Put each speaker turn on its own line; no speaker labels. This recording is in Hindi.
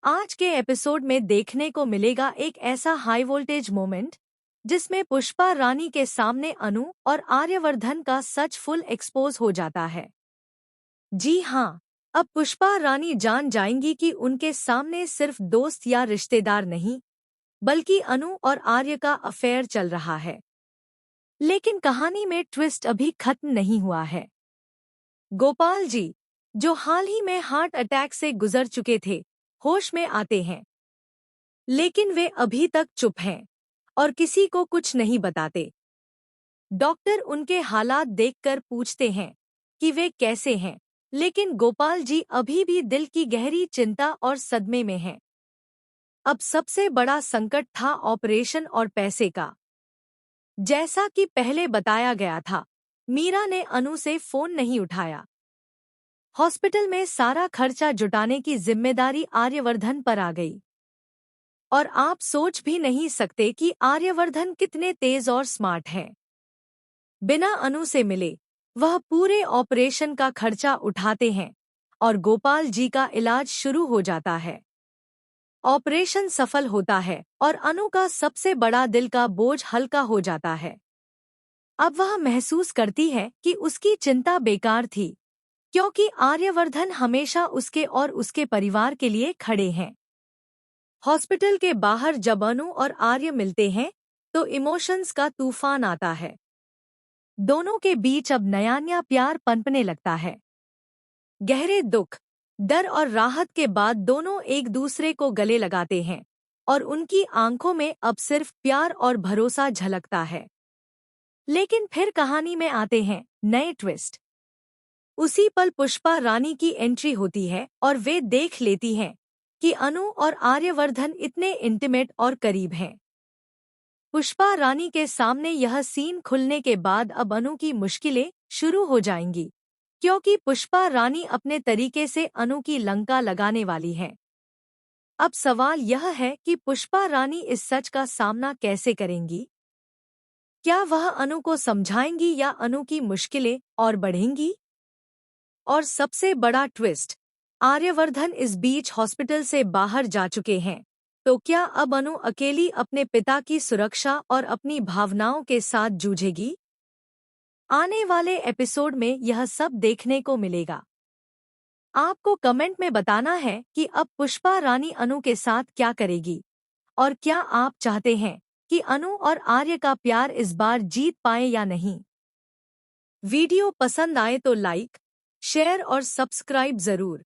आज के एपिसोड में देखने को मिलेगा एक ऐसा हाई वोल्टेज मोमेंट जिसमें पुष्पा रानी के सामने अनु और आर्यवर्धन का सच फुल एक्सपोज हो जाता है। जी हाँ, अब पुष्पा रानी जान जाएंगी कि उनके सामने सिर्फ दोस्त या रिश्तेदार नहीं, बल्कि अनु और आर्य का अफेयर चल रहा है। लेकिन कहानी में ट्विस्ट अभी खत्म नहीं हुआ है। गोपाल जी, जो हाल ही में हार्ट अटैक से गुजर चुके थे, होश में आते हैं, लेकिन वे अभी तक चुप हैं और किसी को कुछ नहीं बताते। डॉक्टर उनके हालात देखकर पूछते हैं कि वे कैसे हैं, लेकिन गोपाल जी अभी भी दिल की गहरी चिंता और सदमे में हैं। अब सबसे बड़ा संकट था ऑपरेशन और पैसे का। जैसा कि पहले बताया गया था, मीरा ने अनु से फोन नहीं उठाया। हॉस्पिटल में सारा खर्चा जुटाने की जिम्मेदारी आर्यवर्धन पर आ गई। और आप सोच भी नहीं सकते कि आर्यवर्धन कितने तेज और स्मार्ट हैं। बिना अनु से मिले वह पूरे ऑपरेशन का खर्चा उठाते हैं और गोपाल जी का इलाज शुरू हो जाता है। ऑपरेशन सफल होता है और अनु का सबसे बड़ा दिल का बोझ हल्का हो जाता है। अब वह महसूस करती है कि उसकी चिंता बेकार थी, क्योंकि आर्यवर्धन हमेशा उसके और उसके परिवार के लिए खड़े हैं। हॉस्पिटल के बाहर जब अनु और आर्य मिलते हैं तो इमोशंस का तूफान आता है। दोनों के बीच अब नया प्यार पनपने लगता है। गहरे दुख, डर और राहत के बाद दोनों एक दूसरे को गले लगाते हैं और उनकी आंखों में अब सिर्फ प्यार और भरोसा झलकता है। लेकिन फिर कहानी में आते हैं नए ट्विस्ट। उसी पल पुष्पा रानी की एंट्री होती है और वे देख लेती हैं कि अनु और आर्यवर्धन इतने इंटीमेट और करीब हैं। पुष्पा रानी के सामने यह सीन खुलने के बाद अब अनु की मुश्किलें शुरू हो जाएंगी, क्योंकि पुष्पा रानी अपने तरीके से अनु की लंका लगाने वाली है। अब सवाल यह है कि पुष्पा रानी इस सच का सामना कैसे करेंगी। क्या वह अनु को समझाएंगी या अनु की मुश्किलें और बढ़ेंगी? और सबसे बड़ा ट्विस्ट, आर्यवर्धन इस बीच हॉस्पिटल से बाहर जा चुके हैं, तो क्या अब अनु अकेली अपने पिता की सुरक्षा और अपनी भावनाओं के साथ जूझेगी? आने वाले एपिसोड में यह सब देखने को मिलेगा। आपको कमेंट में बताना है कि अब पुष्पा रानी अनु के साथ क्या करेगी, और क्या आप चाहते हैं कि अनु और आर्य का प्यार इस बार जीत पाए या नहीं। वीडियो पसंद आए तो लाइक, शेयर और सब्सक्राइब जरूर।